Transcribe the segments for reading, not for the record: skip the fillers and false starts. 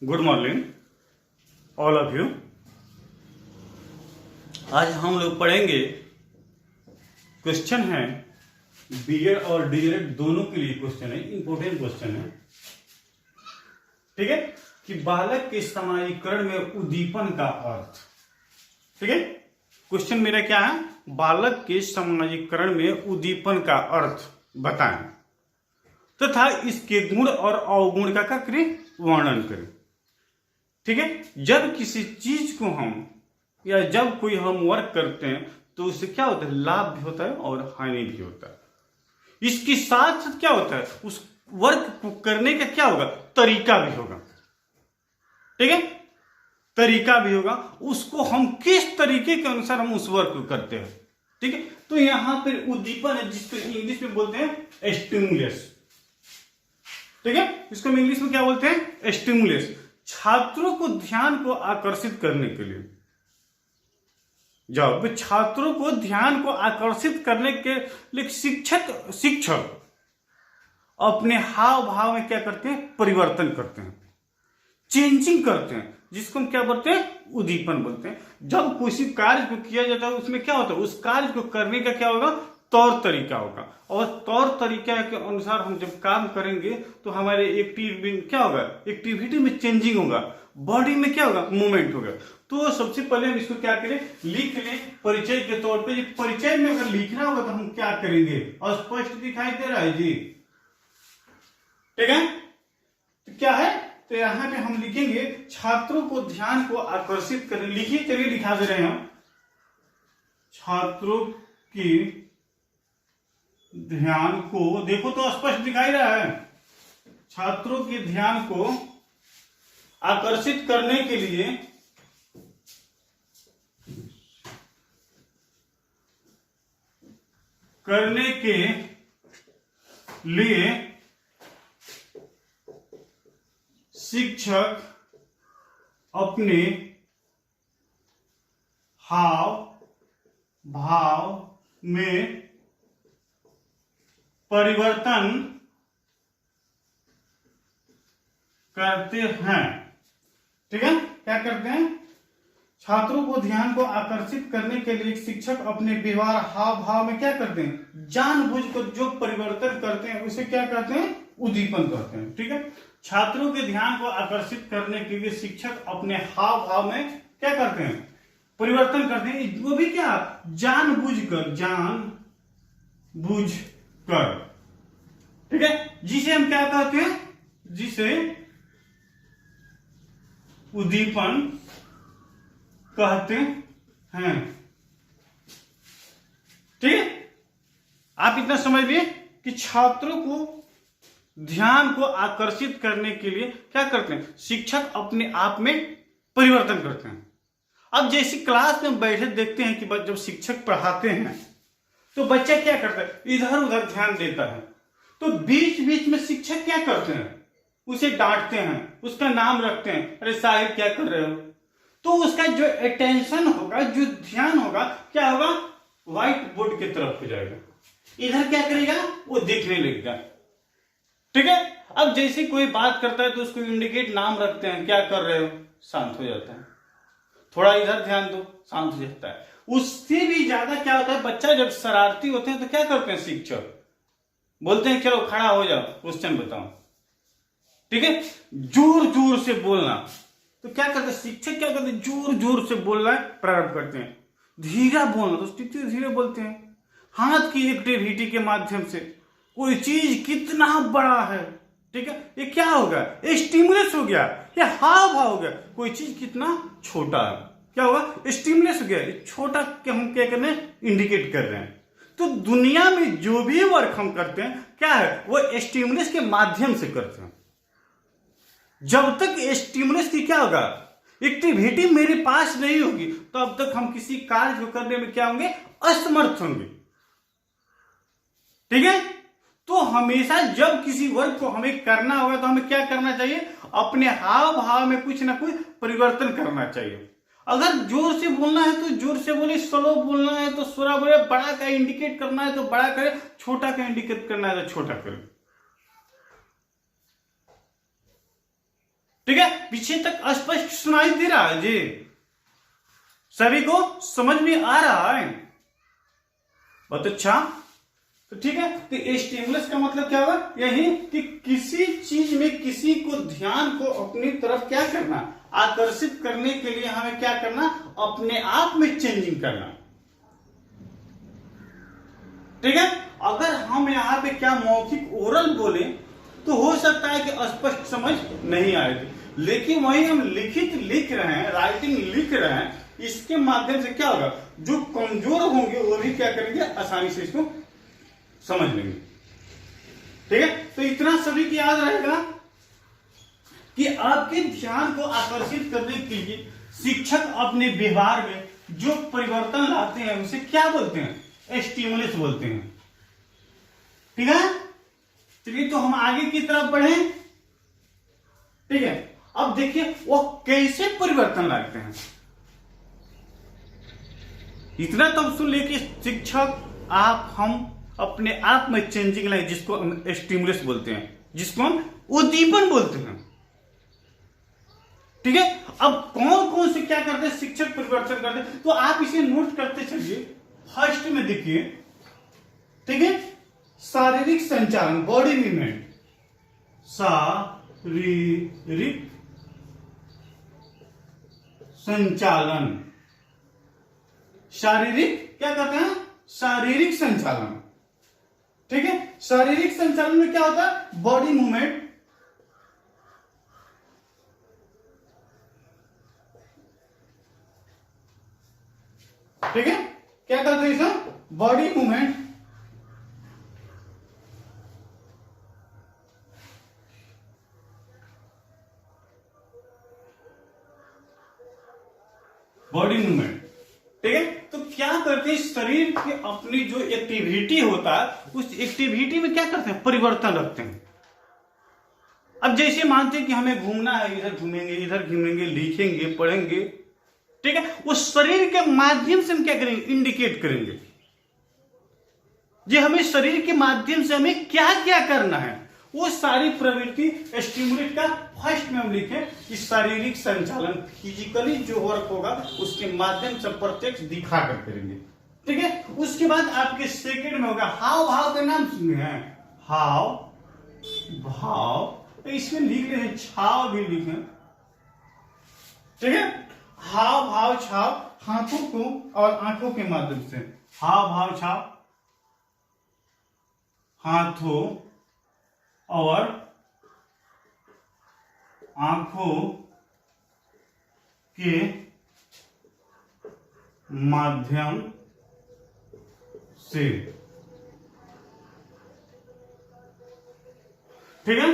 Good morning all of you. आज हम लोग पढ़ेंगे, क्वेश्चन है बीएड और डीएलएड दोनों के लिए क्वेश्चन है, इंपॉर्टेंट क्वेश्चन है। ठीक है, कि बालक के समाजीकरण में उद्दीपन का अर्थ। ठीक है, क्वेश्चन मेरा क्या है, बालक के समाजीकरण में उद्दीपन का अर्थ बताएं तथा इसके गुण और अवगुण का करें वर्णन करें। ठीक है, जब किसी चीज को हम या जब कोई हम वर्क करते हैं तो उससे क्या होता है, लाभ भी होता है और हानि भी होता है। इसके साथ साथ क्या होता है, उस वर्क को करने का क्या होगा, तरीका भी होगा। ठीक है, तरीका भी होगा, उसको हम किस तरीके के अनुसार हम उस वर्क को करते हैं। ठीक है, तो यहां पर उद्दीपन है जिसको इंग्लिश में बोलते हैं स्टिमुलस। ठीक है, इसको हम इंग्लिश में क्या बोलते हैं, स्टिमुलस। छात्रों को ध्यान को आकर्षित करने के लिए, जब छात्रों को ध्यान को आकर्षित करने के लिए शिक्षक अपने हाव भाव में क्या करते हैं, परिवर्तन करते हैं, चेंजिंग करते हैं, जिसको हम क्या बोलते हैं, उद्दीपन बोलते हैं। जब किसी कार्य को किया जाता है उसमें क्या होता है, उस कार्य को करने का क्या होगा, तौर तरीका होगा, और तौर तरीका के अनुसार हम जब काम करेंगे तो हमारे क्या होगा, एक्टिविटी में चेंजिंग होगा, बॉडी में क्या होगा, मूवमेंट होगा। तो सबसे पहले हम इसको क्या करें, लिख लें परिचय के तौर पे। परिचय में अगर लिखना होगा तो हम क्या करेंगे, स्पष्ट दिखाई दे रहा है जी। ठीक है, तो क्या है, तो यहां पे हम लिखेंगे छात्रों को ध्यान को आकर्षित करने। लिखिए, चलिए दिखा दे रहे हैं। छात्रों की ध्यान को, देखो तो स्पष्ट दिखाई रहा है। छात्रों के ध्यान को आकर्षित करने के लिए शिक्षक अपने हाव भाव में परिवर्तन करते हैं। ठीक है, क्या करते हैं, छात्रों को ध्यान को आकर्षित करने के लिए शिक्षक अपने व्यवहार हाव भाव में क्या करते हैं, जानबूझकर जो परिवर्तन करते हैं उसे क्या कहते हैं, उद्दीपन करते हैं। ठीक है, छात्रों के ध्यान को आकर्षित करने के लिए शिक्षक अपने हाव भाव में क्या करते हैं, परिवर्तन करते हैं, वो भी क्या, जानबूझकर। ठीक है, जिसे हम क्या कहते हैं, जिसे उद्दीपन कहते हैं। ठीक है, आप इतना समझिए कि छात्रों को ध्यान को आकर्षित करने के लिए क्या करते हैं, शिक्षक अपने आप में परिवर्तन करते हैं। अब जैसे क्लास में बैठे देखते हैं कि जब शिक्षक पढ़ाते हैं तो बच्चा क्या करता है, इधर उधर ध्यान देता है, तो बीच बीच में शिक्षक क्या करते हैं, उसे डांटते हैं, उसका नाम रखते हैं, अरे साहिब क्या कर रहे हो। तो उसका जो अटेंशन होगा, जो ध्यान होगा, क्या होगा, व्हाइट बोर्ड की तरफ हो जाएगा, इधर क्या करेगा, वो देखने लगेगा। ठीक है, अब जैसे कोई बात करता है तो उसको इंडिकेट नाम रखते हैं, क्या कर रहे हो, शांत हो जाता है, थोड़ा इधर ध्यान दो, शांत हो जाता है। उससे भी ज्यादा क्या होता है, बच्चा जब शरारती होते हैं तो क्या करते हैं, शिक्षक बोलते हैं चलो खड़ा हो जाओ, क्वेश्चन बताओ। ठीक है, जोर जोर से बोलना, तो क्या करते हैं शिक्षक, क्या करते हैं, जोर जोर से बोलना प्रारंभ करते हैं। धीरे बोलना तो धीरे बोलते हैं। हाथ की एक्टिविटी के माध्यम से कोई चीज कितना बड़ा है, ठीक है, ये क्या होगा, स्टिमुलस हो गया, ये हाव भाव हो गया। कोई चीज कितना छोटा है, क्या होगा, स्टिमुलस हो गया, छोटा के हम क्या कर रहे हैं, इंडिकेट कर रहे हैं। तो दुनिया में जो भी वर्क हम करते हैं क्या है, वो स्टिमुलस के माध्यम से करते हैं। जब तक स्टिमुलस की क्या होगा, एक्टिविटी मेरे पास नहीं होगी, तो अब तक हम किसी कार्य को करने में क्या होंगे, असमर्थ होंगे। ठीक है, तो हमेशा जब किसी वर्क को हमें करना होगा तो हमें क्या करना चाहिए, अपने हाव भाव में कुछ ना कुछ परिवर्तन करना चाहिए। अगर जोर से बोलना है तो जोर से बोले, स्लो बोलना है तो स्लो बोले, बड़ा का इंडिकेट करना है तो बड़ा करे, छोटा का इंडिकेट करना है तो छोटा करे। ठीक है, पीछे तक स्पष्ट सुनाई दे रहा है जी, सभी को समझ में आ रहा है? बहुत अच्छा। तो ठीक है, तो स्टिमुलस का मतलब क्या हुआ? यही कि किसी चीज में किसी को ध्यान को अपनी तरफ क्या करना, आकर्षित करने के लिए हमें क्या करना, अपने आप में चेंजिंग करना। ठीक है, अगर हम यहाँ पे क्या मौखिक ओरल बोले तो हो सकता है कि स्पष्ट समझ नहीं आएगी, लेकिन वही हम लिखित लिख रहे हैं, राइटिंग लिख रहे हैं, इसके माध्यम से क्या होगा, जो कमजोर होंगे वो भी क्या करेंगे, आसानी से इसको समझ लेंगे। ठीक है, तो इतना सभी को याद रहेगा कि आपके ध्यान को आकर्षित करने के लिए शिक्षक अपने व्यवहार में जो परिवर्तन लाते हैं उसे क्या बोलते हैं, स्टिमुलस बोलते हैं। ठीक है, चलिए तो हम आगे की तरफ बढ़े। ठीक है, अब देखिए वो कैसे परिवर्तन लाते हैं। इतना तो सुन ले कि शिक्षक, आप, हम अपने आप में चेंजिंग लाए, जिसको हम स्टिमुलस बोलते हैं, जिसको हम उद्दीपन बोलते हैं। ठीक है, अब कौन कौन से क्या करते हैं, शिक्षक परिवर्तन करते हैं, तो आप इसे नोट करते चलिए। फर्स्ट में देखिए, ठीक है, शारीरिक संचालन, बॉडी मूवमेंट, शारीरिक संचालन, शारीरिक क्या कहते हैं, शारीरिक संचालन। ठीक है, शारीरिक संचालन में क्या होता है, बॉडी मूवमेंट, ठीक है, क्या करते हैं इसे, बॉडी मूवमेंट, बॉडी मूवमेंट। ठीक है, तो क्या करते हैं, शरीर की अपनी जो एक्टिविटी होता है उस एक्टिविटी में क्या करते हैं, परिवर्तन रखते हैं। अब जैसे मानते हैं कि हमें घूमना है, इधर घूमेंगे, इधर घूमेंगे, लिखेंगे, पढ़ेंगे। ठीक है, उस शरीर के माध्यम से हम क्या करेंगे, इंडिकेट करेंगे जी, हमें शरीर के माध्यम से हमें क्या क्या करना है, वो सारी प्रवृत्ति स्टिमुलेट का फर्स्ट में हम लिखे कि शारीरिक संचालन, फिजिकली जो वर्क होगा उसके माध्यम से प्रत्यक्ष दिखाकर करेंगे। ठीक है, उसके बाद आपके सेकंड में होगा हाव भाव का नाम सुने हैं, हाव भाव, तो इसमें लिख रहे हैं, छाव भी लिखे। ठीक है, हाव भाव छाव, हाथों को और आंखों के माध्यम से, हाव भाव छाव, हाथों और आंखों के माध्यम से। ठीक है,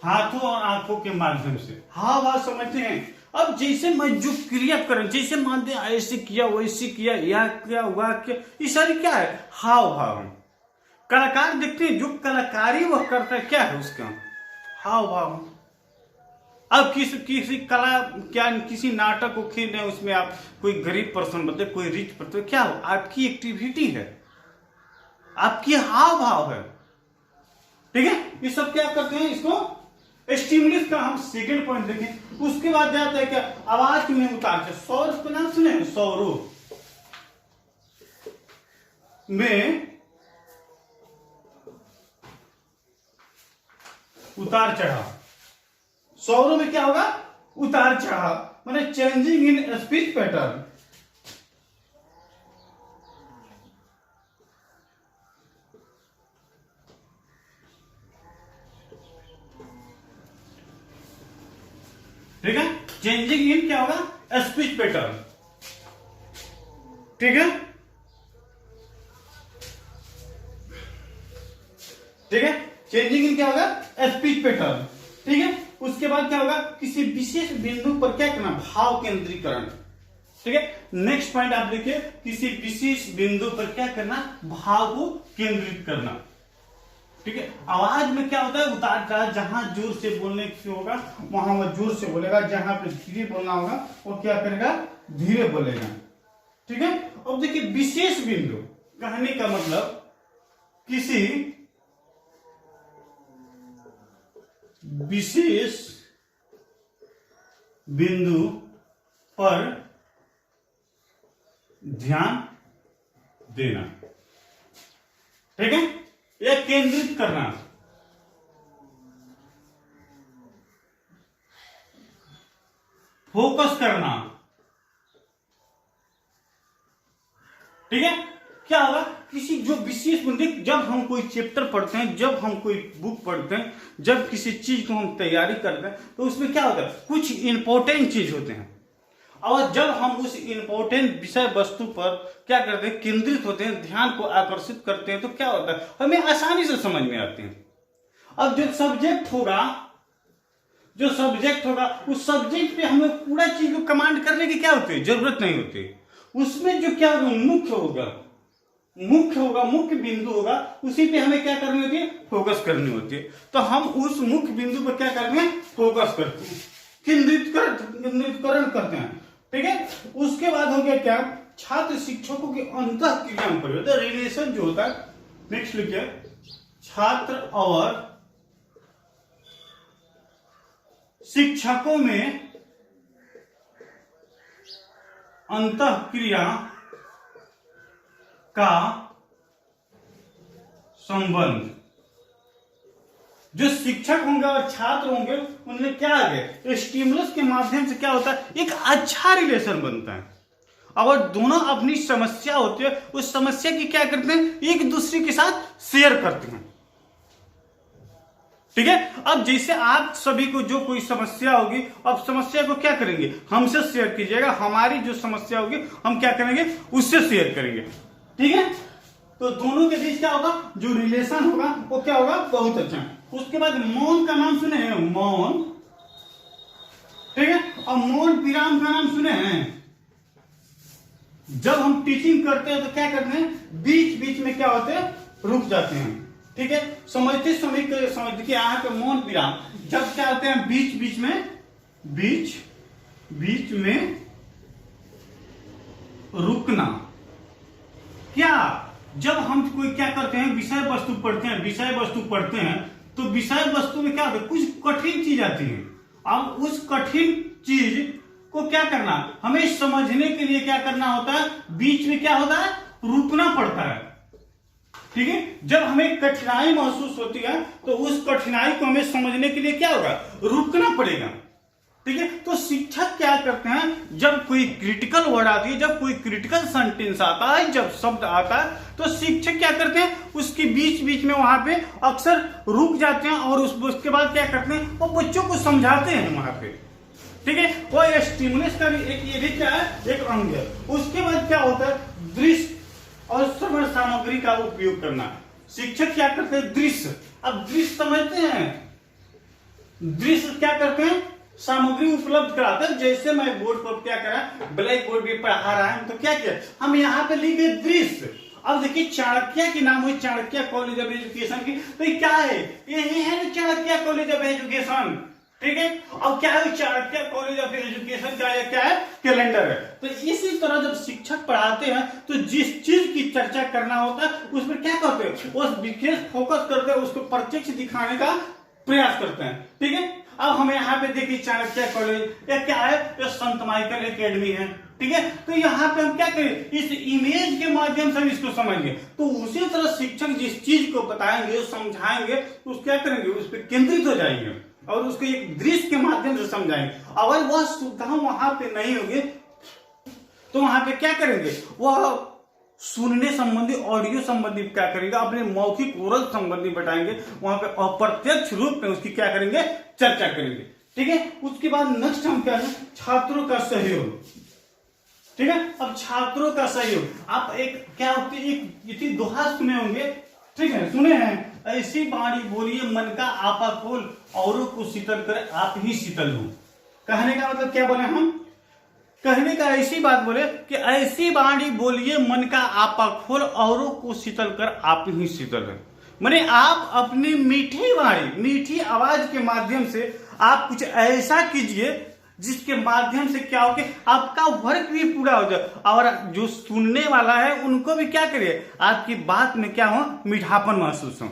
हाथों और आंखों के माध्यम से, हाव भाव समझते हैं। अब जैसे मैं जो क्रिया करें, जैसे मानते हैं ऐसे किया, वैसे किया, या क्या हुआ, क्या, ये सारी क्या है, हाव भाव। कलाकार देखते हैं, जो कलाकारी वह करता है क्या है, उसका हाव भाव। अब किसी कला, क्या किसी नाटक को खेल रहे हैं, उसमें आप कोई गरीब पर्सन बनते, कोई रिच पर्सन, क्या हो, आपकी एक्टिविटी है, आपकी हाव भाव है। ठीक है, ये सब क्या करते हैं, इसको स्टिमुलस का हम सेकंड पॉइंट देखें। उसके बाद जाता है क्या, आवाज में उतार, सौर का नाम सुने, सौरों में उतार चढ़ाव। सौरों में क्या होगा, उतार चढ़ाव, माने चेंजिंग इन स्पीच पैटर्न। ठीक है, चेंजिंग इन क्या होगा, स्पीच पैटर्न। ठीक है, ठीक है, चेंजिंग इन क्या होगा, स्पीच पैटर्न। ठीक है, उसके बाद क्या होगा, किसी विशेष बिंदु पर क्या करना, भाव केंद्रीकरण। ठीक है, नेक्स्ट पॉइंट आप देखिए, किसी विशेष बिंदु पर क्या करना, भाव को केंद्रित करना। ठीक है, आवाज में क्या होता है, उतार चढ़ाव, जहां जोर से बोलने की होगा वहां वह जोर से बोलेगा, जहां पे धीरे बोलना होगा वो क्या करेगा, धीरे बोलेगा। ठीक है, अब देखिए विशेष बिंदु कहने का मतलब किसी विशेष बिंदु पर ध्यान देना, ठीक है, या केंद्रित करना। फोकस करना, ठीक है। क्या होगा, किसी जो विशेष मुद्दे, जब हम कोई चैप्टर पढ़ते हैं, जब हम कोई बुक पढ़ते हैं, जब किसी चीज को हम तैयारी करते हैं, तो उसमें क्या होता है, कुछ इंपॉर्टेंट चीज होते हैं, और जब हम उस इंपॉर्टेंट विषय वस्तु पर क्या करते हैं, केंद्रित होते हैं, ध्यान को आकर्षित करते हैं, तो क्या होता है, हमें आसानी से समझ में आते हैं। अब जो सब्जेक्ट होगा उस सब्जेक्ट पे हमें पूरा चीज को कमांड करने की क्या होती है, जरूरत नहीं होती। उसमें जो क्या होगा, मुख्य बिंदु होगा, उसी पे हमें क्या करनी होती है, फोकस करनी होती है। तो हम उस मुख्य बिंदु पर क्या करते हैं, फोकस करते हैं, केंद्रितकरण करते हैं, ठीक है। उसके बाद हो गया क्या, छात्र शिक्षकों के अंतःक्रिया में परिवर्तन, रिलेशन जो होता है। नेक्स्ट लिखिए, छात्र और शिक्षकों में अंतःक्रिया का संबंध। जो शिक्षक होंगे और छात्र होंगे, उनमें क्या है, स्टिमुलस के माध्यम से क्या होता है, एक अच्छा रिलेशन बनता है, और दोनों अपनी समस्या होती है, उस समस्या की क्या करते हैं, एक दूसरे के साथ शेयर करते हैं, ठीक है। अब जैसे आप सभी को जो कोई समस्या होगी, अब समस्या को क्या करेंगे, हमसे शेयर कीजिएगा, हमारी जो समस्या होगी हम क्या करेंगे, उससे शेयर करेंगे, ठीक है। तो दोनों के बीच क्या होगा, जो रिलेशन होगा वो क्या होगा, बहुत अच्छा। उसके बाद मौन का नाम सुने हैं, मौन, ठीक है, और मौन विराम का नाम सुने हैं। जब हम टीचिंग करते हैं तो क्या करते हैं, बीच बीच में क्या होते हैं, रुक जाते हैं, ठीक है। समझते देखिए यहाँ पे मौन विराम, जब क्या होते हैं, बीच बीच में रुकना। क्या, जब हम कोई क्या करते हैं, विषय वस्तु पढ़ते हैं, तो विषय वस्तु में क्या होता है, कुछ कठिन चीज आती है। अब उस कठिन चीज को क्या करना, हमें समझने के लिए क्या करना होता है, बीच में क्या होता है, रुकना पड़ता है, ठीक है। जब हमें कठिनाई महसूस होती है, तो उस कठिनाई को हमें समझने के लिए क्या होगा, रुकना पड़ेगा, ठीक है। तो शिक्षक क्या करते हैं, जब कोई क्रिटिकल वर्ड आती है, जब कोई क्रिटिकल सेंटेंस आता है, जब शब्द आता है, तो शिक्षक क्या करते हैं, उसके बीच बीच में वहां पे अक्सर रुक जाते हैं, और उसके बाद क्या करते हैं, वो बच्चों को समझाते हैं वहां पे, ठीक है। वो स्टिमुलस का भी एक, ये भी क्या है, एक अंग है। उसके बाद क्या होता है, दृश्य और श्रवण सामग्री का उपयोग करना। शिक्षक क्या करते हैं, दृश्य। अब दृश्य समझते हैं, दृश्य क्या करते हैं, सामग्री उपलब्ध कराते हैं। जैसे मैं बोर्ड पर क्या करा, ब्लैक बोर्ड पे पढ़ा रहा है, तो क्या किया, हम यहाँ पे लिखे दृश्य। अब देखिए, चाणक्य के नाम हुई चाणक्य कॉलेज ऑफ एजुकेशन की, तो ये क्या है, ये है चाणक्य कॉलेज ऑफ एजुकेशन, ठीक है। अब क्या है, चाणक्य कॉलेज ऑफ एजुकेशन का ये क्या है, कैलेंडर है। तो इसी तरह जब शिक्षक पढ़ाते हैं, तो जिस चीज की चर्चा करना होता है, उसमें क्या करते हैं, उस विशेष फोकस करते हैं, उसको प्रत्यक्ष दिखाने का प्रयास करते हैं, ठीक है। अब हमें यहाँ पे देखिए, चाणक्य कॉलेज या क्या है, तो संत माइकल एकेडमी है, ठीक है। तो यहाँ पे हम क्या करें, इस इमेज के माध्यम से हम इसको समझेंगे। तो उसी तरह शिक्षक जिस चीज को बताएंगे, समझाएंगे, तो उस क्या करेंगे, उस पर केंद्रित हो जाएंगे, और उसको एक दृश्य के माध्यम से समझाएंगे। अगर वह सुविधा वहां पे नहीं होगी, तो वहां पे क्या करेंगे, वह सुनने संबंधी, ऑडियो संबंधी क्या करेंगे, अपने मौखिक ओरल संबंधी बताएंगे, वहां पे अप्रत्यक्ष रूप में उसकी क्या करेंगे, चर्चा करेंगे, ठीक है। उसके बाद नेक्स्ट हम क्या है, छात्रों का सहयोग, ठीक है। अब छात्रों का सहयोग, आप एक क्या होती है, एक दोहा सुने होंगे, ठीक है, सुने हैं, ऐसी बाणी बोलिए मन का आपा खोल, औरों को शीतल करे आप ही शीतल हो। कहने का मतलब क्या बोले हम, कहने का ऐसी बात बोले कि ऐसी बाणी बोलिए मन का आपा खोल, औरों को शीतल कर आप ही शीतल है। माने आप अपनी मीठी वाणी, मीठी आवाज के माध्यम से आप कुछ ऐसा कीजिए जिसके माध्यम से क्या हो कि आपका वर्क भी पूरा हो जाए, और जो सुनने वाला है उनको भी क्या करिए, आपकी बात में क्या हो, मीठापन महसूस हो,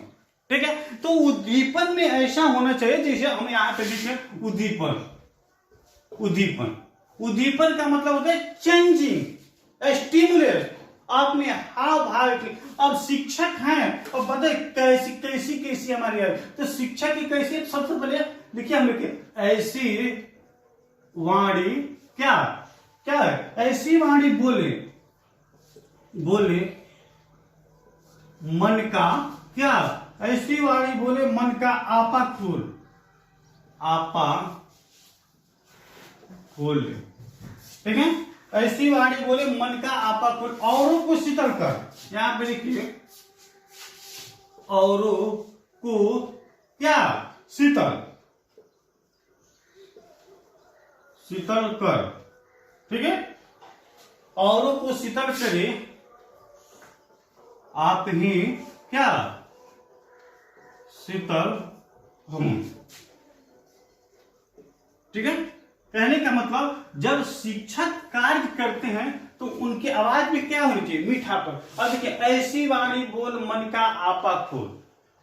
ठीक है। तो उद्दीपन में ऐसा होना चाहिए, जैसे हम यहाँ पे लिखे उद्दीपन, उद्दीपन। उद्दीपन का मतलब होता है चेंजिंग, स्टिमुलेट, आपने हाव भाव की। अब शिक्षक हैं और बताए कैसी कैसी कैसी हमारी है, तो शिक्षक की कैसी, सबसे पहले देखिए हम लिखे ऐसी वाणी क्या क्या है, ऐसी वाणी बोले, बोले मन का क्या, ऐसी वाणी बोले मन का आपा खोल, आपा खोल, ठीक है। ऐसी वाणी बोले मन का आपा खोल, औरों को शीतल कर, यहां पे लिखिए औरों को क्या, शीतल, शीतल कर, ठीक है। औरों को शीतल करे आप ही क्या, शीतल हम, ठीक है। कहने का मतलब जब शिक्षक कार्य करते हैं तो उनकी आवाज में क्या होनी चाहिए, मीठापन। अब देखिए ऐसी वाणी बोल मन का आपा खोल,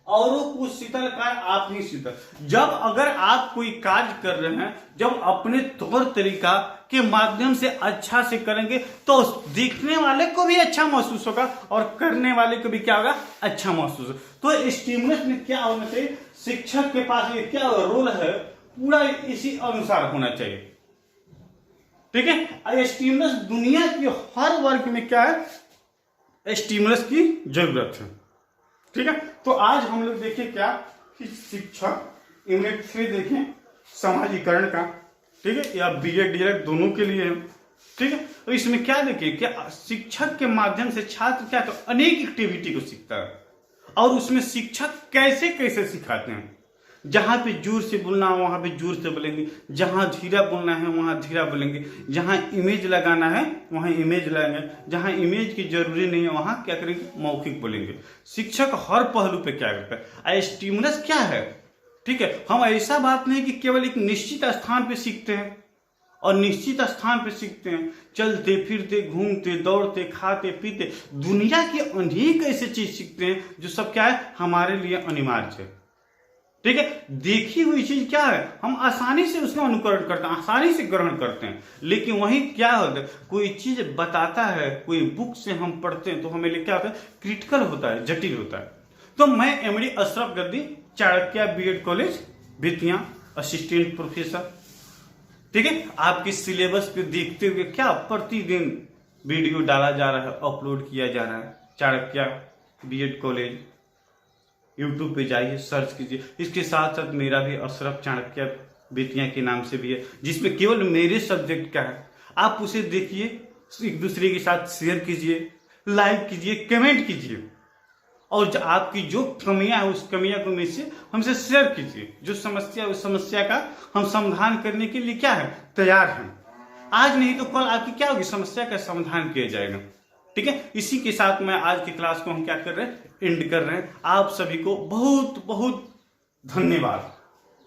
औरों को शीतल कर आप ही शीतल। जब अगर आप कोई कार्य कर रहे हैं, जब अपने तौर तरीका के माध्यम से अच्छा से करेंगे तो देखने वाले को भी अच्छा महसूस होगा और करने वाले को भी क्या होगा, अच्छा महसूस होगा। तो स्टिमुलस में क्या होना चाहिए, शिक्षक के पास ये क्या रोल है, पूरा इसी अनुसार होना चाहिए, ठीक है। स्टिमुलस दुनिया की हर वर्ग में क्या है, स्टिमुलस की जरूरत है, ठीक है। तो आज हम लोग देखें क्या कि शिक्षक, यूनिट 3 देखें समाजीकरण का, ठीक है, या बीएड डीएड दोनों के लिए, ठीक है। तो इसमें क्या देखें, क्या शिक्षक के माध्यम से छात्र क्या तो अनेक एक्टिविटी को सीखता है, और उसमें शिक्षक कैसे कैसे सिखाते हैं। जहां पे जोर से बोलना है वहां पे जोर से बोलेंगे, जहां धीरा बोलना है वहां धीरा बोलेंगे, जहां इमेज लगाना है वहां इमेज लगाएंगे, जहां इमेज की जरूरी नहीं है वहां क्या करेंगे, मौखिक बोलेंगे। शिक्षक हर पहलू पे क्या करता है। स्टिमुलस क्या है, ठीक है। हम ऐसा बात नहीं कि केवल एक निश्चित स्थान पे सीखते हैं और निश्चित स्थान पे सीखते हैं, चलते फिरते घूमते दौड़ते खाते पीते दुनिया की अनेक ऐसे चीज सीखते हैं जो सब क्या है, हमारे लिए अनिवार्य है, ठीक है। देखी हुई चीज क्या है, हम आसानी से उसका अनुकरण करते हैं, आसानी से ग्रहण करते हैं। लेकिन वही क्या होता है, कोई चीज बताता है, कोई बुक से हम पढ़ते हैं तो हमें लिए क्या होता है, क्रिटिकल होता है, जटिल होता है। तो मैं MD Ashraf Gaddi, Chanakya B Ed college Bettiah, assistant professor, ठीक है। आपके सिलेबस पे देखते हुए क्या प्रतिदिन वीडियो डाला जा रहा है, अपलोड किया जा रहा है। चाणक्य बीएड कॉलेज यूट्यूब पे जाइए, सर्च कीजिए। इसके साथ साथ मेरा भी अशरफ चाणक्य बेतिया के नाम से भी है, जिसमें केवल मेरे सब्जेक्ट का है। आप उसे देखिए, एक दूसरे के साथ शेयर कीजिए, लाइक कीजिए, कमेंट कीजिए, और आपकी जो कमियां है उस कमियां को में से हमसे शेयर कीजिए। जो समस्या, उस समस्या का हम समाधान करने के लिए क्या है, तैयार हैं। आज नहीं तो कल आपकी क्या होगी, समस्या का समाधान किया जाएगा, ठीक है। इसी के साथ मैं आज की क्लास को हम क्या कर रहे हैं, एंड कर रहे हैं। आप सभी को बहुत बहुत धन्यवाद,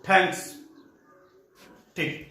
थैंक्स, ठीक।